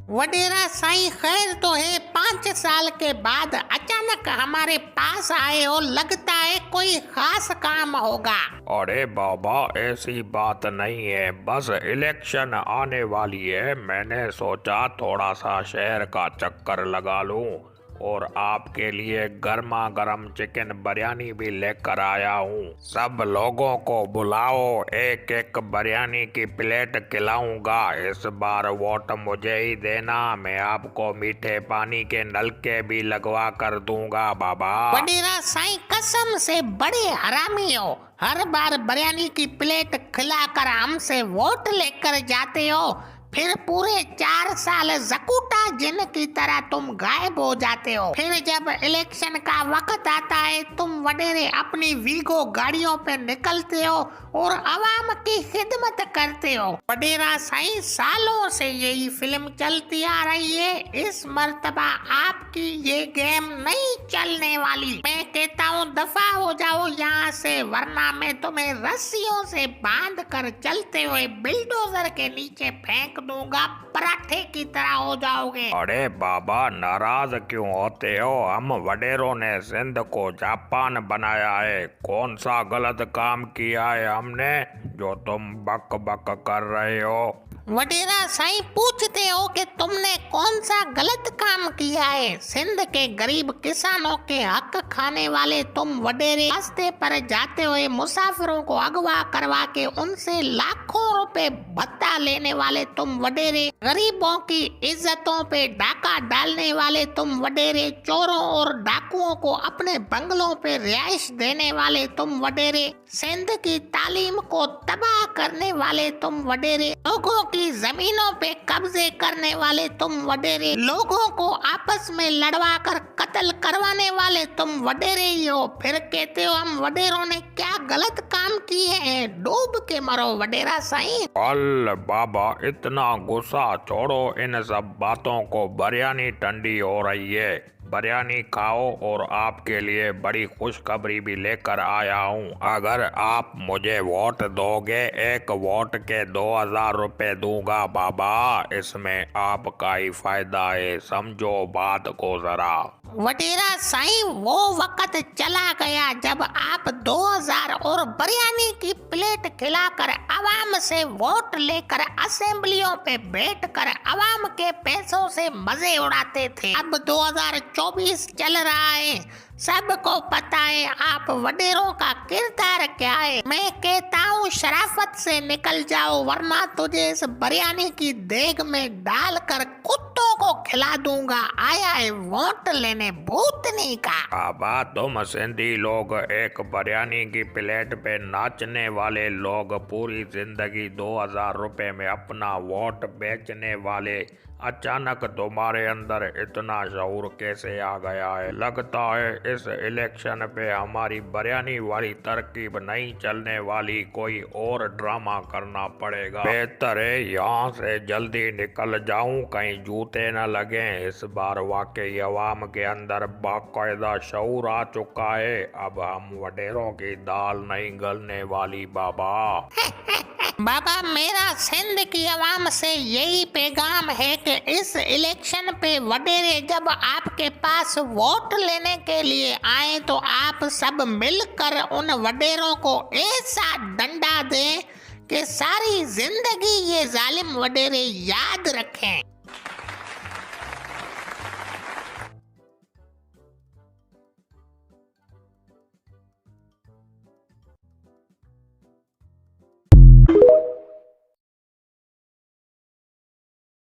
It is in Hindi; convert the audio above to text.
वडेरा साईं खैर तो है, 5 साल के बाद अचानक हमारे पास आए हो, लगता है कोई खास काम होगा। अरे बाबा ऐसी बात नहीं है, बस इलेक्शन आने वाली है, मैंने सोचा थोड़ा सा शहर का चक्कर लगा लूं और आपके लिए गर्मा गर्म चिकन बिरयानी भी लेकर आया हूं। सब लोगों को बुलाओ, एक एक बिरयानी की प्लेट खिलाऊंगा। इस बार वोट मुझे ही देना, मैं आपको मीठे पानी के नलके भी लगवा कर दूंगा बाबा। वडेरा साईं कसम से बड़े हरामी हो, हर बार बिरयानी की प्लेट खिलाकर हमसे वोट लेकर जाते हो, फिर पूरे 4 साल जकूटा जिन की तरह तुम गायब हो जाते हो। फिर जब इलेक्शन का वक्त आता है तुम वडेरे अपनी वीगो गाड़ियों पे निकलते हो और आवाम की खिदमत करते हो। वडेरा साईं सालों से यही फिल्म चलती आ रही है, इस मर्तबा आपकी ये गेम नहीं चलने वाली। मैं कहता हूँ दफा हो जाओ यहाँ से, वरना मैं तुम्हें रस्सियों से बांध कर चलते हुए बिल्डोजर के नीचे फेंक दूंगा, पराठे की तरह हो जाओगे। अरे बाबा नाराज क्यों होते हो, हम वडेरों ने सिंध को जापान बनाया है, कौन सा गलत काम किया है हमने जो तुम बक बक कर रहे हो। वडेरा साईं पूछते हो कि तुमने कौन सा गलत काम किया है। सिंध के गरीब किसानों के हक खाने वाले तुम वडेरे, रास्ते पर जाते हुए मुसाफिरों को अगवा करवा के उनसे लाखों रुपए भत्ता लेने वाले तुम वडेरे, गरीबों की इज्जतों पे डाका डालने वाले तुम वडेरे, चोरों और डाकुओं को अपने बंगलों पे रिहाइश देने वाले तुम वडेरे, सिंध की तालीम को तबाह करने वाले तुम वडेरे, लोगों की जमीनों पे कब्जे करने वाले तुम वडेरे, लोगों को आपस में लड़वा कर कत्ल करवाने वाले तुम वडेरे ही हो। फिर कहते हो हम वडेरों ने क्या गलत काम किए हैं, डूब के मरो वडेरा साईं। अल बाबा इतना गुस्सा छोड़ो, इन सब बातों को, बिरयानी ठंडी हो रही है, बिरयानी खाओ और आपके लिए बड़ी खुशखबरी भी लेकर आया हूँ। अगर आप मुझे वोट दोगे, एक वोट के 2000 रुपए दूंगा बाबा, इसमें आपका ही फायदा है, समझो बात को जरा। वडेरा साईं वो वक्त चला गया जब आप 2000 और बिरयानी की प्लेट खिलाकर आवाम से वोट लेकर असेंबलियों पे बैठकर आवाम के पैसों से मजे उड़ाते थे। अब 2024 चल रहा है, सबको पता है आप वडेरों का किरदार क्या है। मैं कहता हूँ शराफत से निकल जाओ, वरना तुझे इस बिरयानी की देग में डालकर कुत्तों को खिला दूंगा। आया है वोट लेने भूतनी का। बाबा तुम सिंधी लोग एक बिरयानी की प्लेट पे नाचने वाले लोग, पूरी जिंदगी 2000 रुपए में अपना वोट बेचने वाले, अचानक तुम्हारे अंदर इतना शऊर कैसे आ गया है। लगता है इस इलेक्शन पे हमारी बिरयानी वाली तरकीब नहीं चलने वाली, कोई और ड्रामा करना पड़ेगा। बेहतर है यहाँ से जल्दी निकल जाऊं, कहीं जूते न लगे। इस बार वाकई अवाम के अंदर बाकायदा शऊर आ चुका है, अब हम वडेरों की दाल नहीं गलने वाली बाबा। बाबा मेरा सिंध की आवाम से यही पैगाम है कि इस इलेक्शन पे वडेरे जब आपके पास वोट लेने के लिए आए तो आप सब मिलकर उन वडेरों को ऐसा डंडा दें कि सारी जिंदगी ये जालिम वडेरे याद रखें।